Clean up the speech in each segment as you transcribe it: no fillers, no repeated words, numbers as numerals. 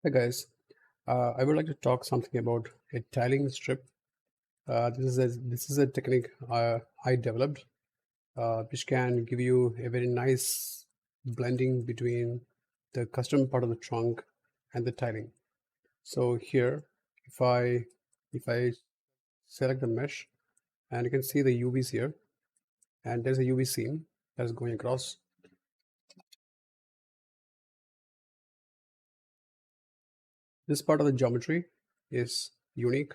Hey guys, I would like to talk something about a tiling strip. This is a technique I developed, which can give you a very nice blending between the custom part of the trunk and the tiling. So here, if I select the mesh, and you can see the UVs here, and there's a UV seam that's going across. This part of the geometry is unique,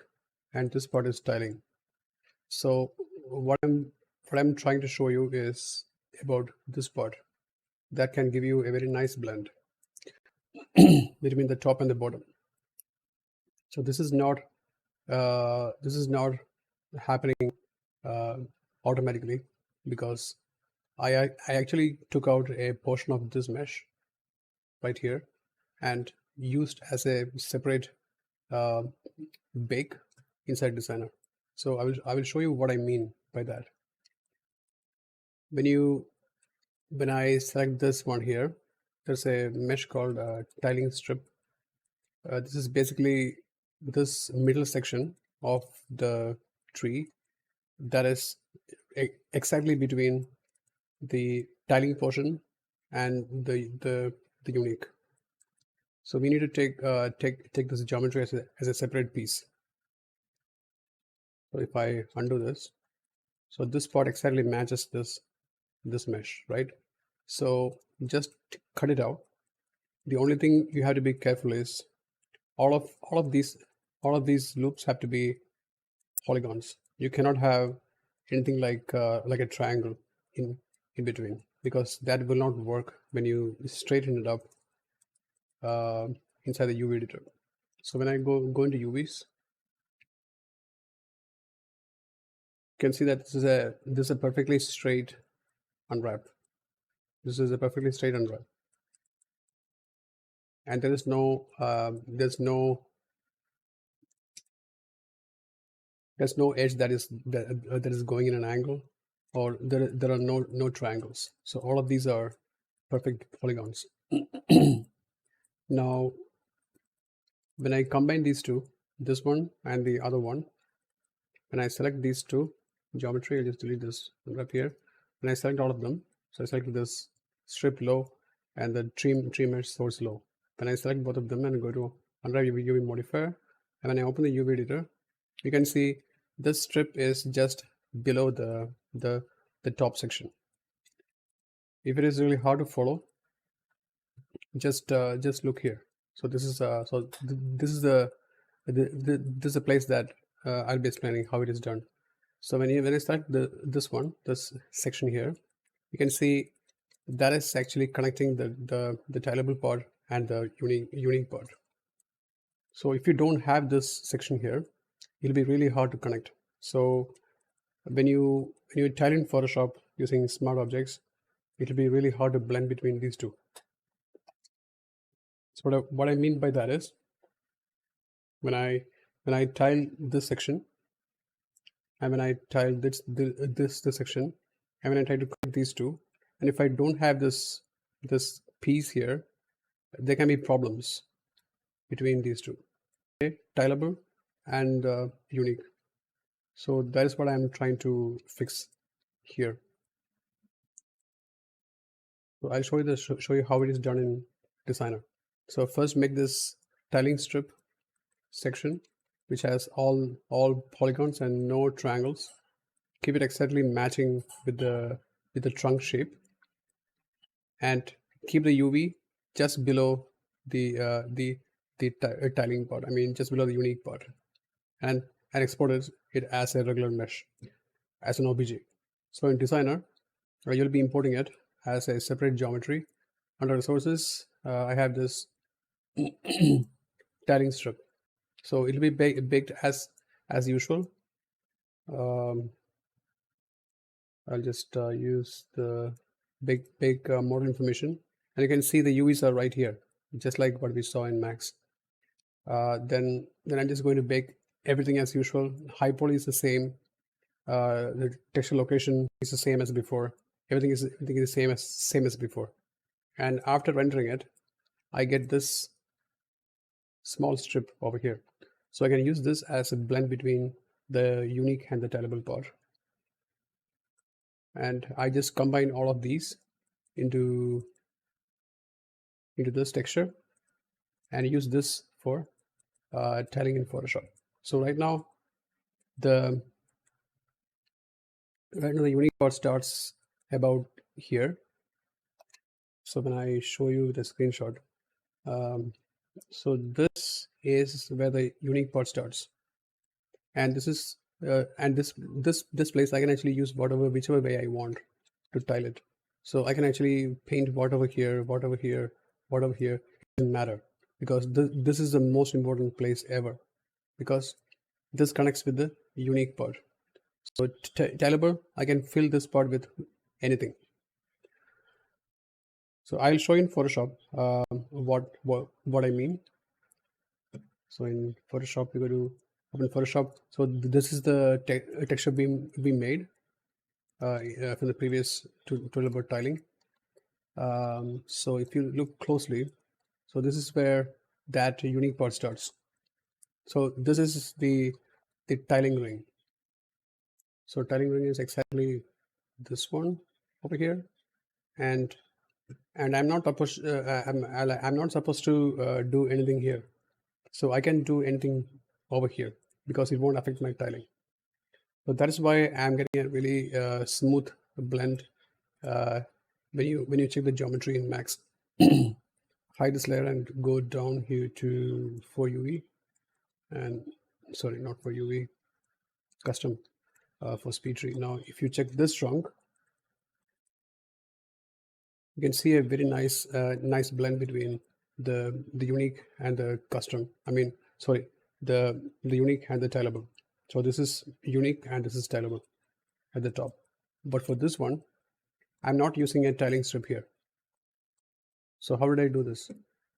and this part is tiling. So what I'm trying to show you is about this part that can give you a very nice blend between the top and the bottom. So this is not happening uh, automatically, because I actually took out a portion of this mesh right here and used as a separate uh, bake inside Designer. So I will show you what I mean by that. When I select this one here, there's a mesh called tiling strip. This is basically this middle section of the tree that is exactly between the tiling portion and the unique. So we need to take this geometry as a separate piece. So if I undo this, so this part exactly matches this mesh, right? So just cut it out. The only thing you have to be careful is all of these loops have to be polygons. You cannot have anything like a triangle in between, because that will not work when you straighten it up uh, inside the UV editor. So when I go into UVs, you can see that this is a perfectly straight unwrap. This is a perfectly straight unwrap, and there's no edge that is going in an angle, or there are no triangles. So all of these are perfect polygons. Now, when I combine these two, this one and the other one, when I select these two geometry, I'll just delete this up here. When I select all of them, so I select this strip low and the tree mesh source low. When I select both of them and go to unwrap UV modifier, and when I open the UV editor, you can see this strip is just below the top section. If it is really hard to follow, just look here. So this is this is this is a place that I'll be explaining how it is done. So when I start this section here, you can see that is actually connecting the tileable part and the unique part. So if you don't have this section here, it'll be really hard to connect. So when you tile in Photoshop using smart objects, it'll be really hard to blend between these two. So what I mean by that is, when I tile this section, and when I tile this section, and when I try to connect these two, and if I don't have this piece here, there can be problems between these two. Okay, tileable and unique. So that is what I'm trying to fix here. So I'll show you how it is done in Designer. So first, make this tiling strip section which has all polygons and no triangles. Keep it exactly matching with the trunk shape, and keep the UV just below the tiling part. I mean, just below the unique part, and export it as a regular mesh, as an OBJ. So in Designer, you'll be importing it as a separate geometry. Under resources, I have this tiling strip. So it'll be baked as usual. I'll just use the bake model information, and you can see the UVs are right here, just like what we saw in Max. Then I'm just going to bake everything as usual. High poly is the same. The texture location is the same as before. Everything is the same as before. And after rendering it, I get this small strip over here. So I can use this as a blend between the unique and the tileable part. And I just combine all of these into this texture and use this for tiling in Photoshop. So right now the unique part starts about here. So when I show you the screenshot, so this is where the unique part starts, and this is and this place I can actually use whichever way I want to tile it. So I can actually paint whatever here, whatever here, whatever here. It doesn't matter, because this is the most important place ever, because this connects with the unique part. So tileable, I can fill this part with anything. So I'll show you in Photoshop what I mean. So in Photoshop, we go to open Photoshop. So this is the texture we made from the previous tutorial about tiling. So if you look closely, so this is where that unique part starts. So this is the tiling ring. So tiling ring is exactly this one over here, and I'm not supposed I'm not supposed to do anything here. So I can do anything over here because it won't affect my tiling. So that is why I'm getting a really smooth blend when you check the geometry in Max. Hide this layer and go down here to 4UV, and sorry, not for UV, custom for speed tree. Now if you check this trunk, you can see a very nice nice blend between the unique and the custom. I mean, sorry, the unique and the tileable. So this is unique and this is tileable at the top. But for this one, I'm not using a tiling strip here. So how did I do this?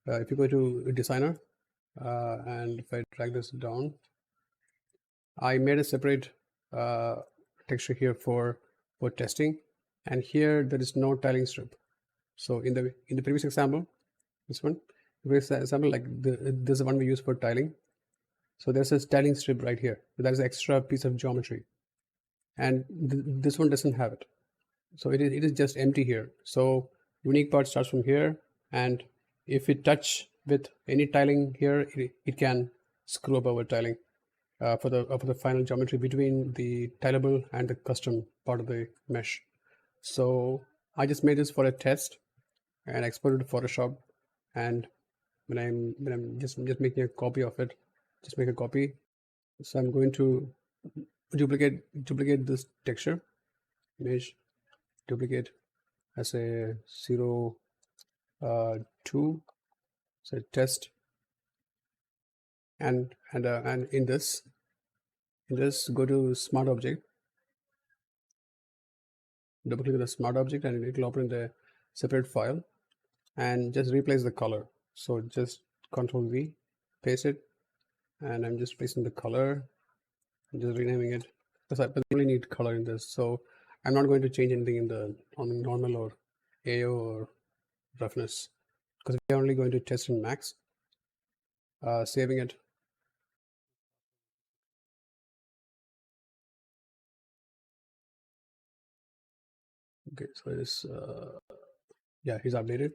If you go to designer and if I drag this down, I made a separate texture here for testing, and here there is no tiling strip. So in the previous example, this one, previous example, like this is the one we use for tiling. So there's a tiling strip right here. So that is an extra piece of geometry, and this one doesn't have it. So it is just empty here. So unique part starts from here, and if we touch with any tiling here, it can screw up our tiling for the final geometry between the tileable and the custom part of the mesh. So I just made this for a test and exported to Photoshop. And when I'm just making a copy of it, just make a copy. So I'm going to duplicate this texture, image, duplicate as a 0 2, so test, and in this go to smart object, double click the smart object, and it will open the separate file, and just replace the color. So just Control V, paste it, and I'm just placing the color, and just renaming it, because I only need color in this. So I'm not going to change anything in the normal or AO or roughness, because we're only going to test in Max. Saving it. Okay, so it is yeah, he's updated.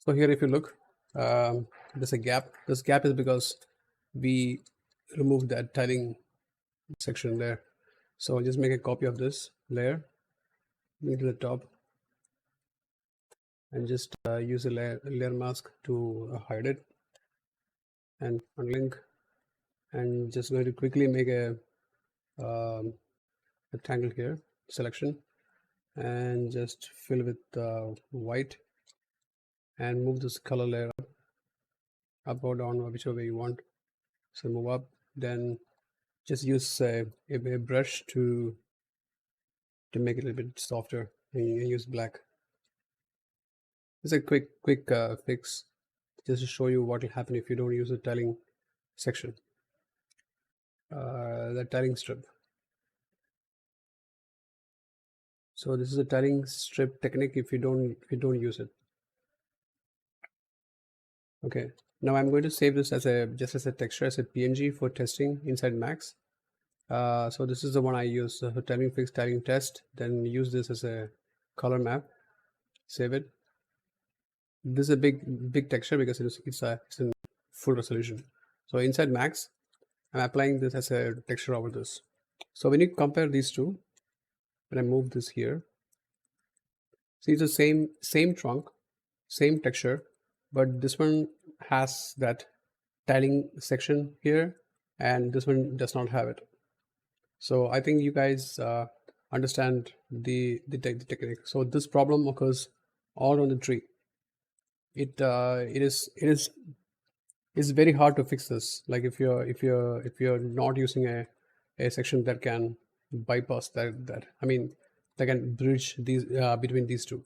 So here if you look, there's a gap. This gap is because we removed that tiling section there. So I'll just make a copy of this layer, bring it to the top, and just use a layer mask to hide it, and unlink, and just going to quickly make a rectangle here, selection, and just fill with white, and move this color layer up or down, or whichever way you want. So move up, then just use a brush to make it a little bit softer, and you use black. It's a quick fix just to show you what will happen if you don't use the tiling section, the tiling strip. So this is a tiling strip technique if you don't use it. Okay, now I'm going to save this as a just as a texture, as a PNG for testing inside Max. So this is the one I use, tiling fix, tiling test, then use this as a color map, save it. This is a big texture because it's in full resolution. So inside Max, I'm applying this as a texture over this. So when you compare these two, when I move this here, see it's the same trunk, same texture, but this one has that tiling section here, and this one does not have it. So I think you guys understand the technique. So this problem occurs all on the tree. It is it's very hard to fix this. Like if you're not using a section that can bypass that I mean that can bridge these between these two.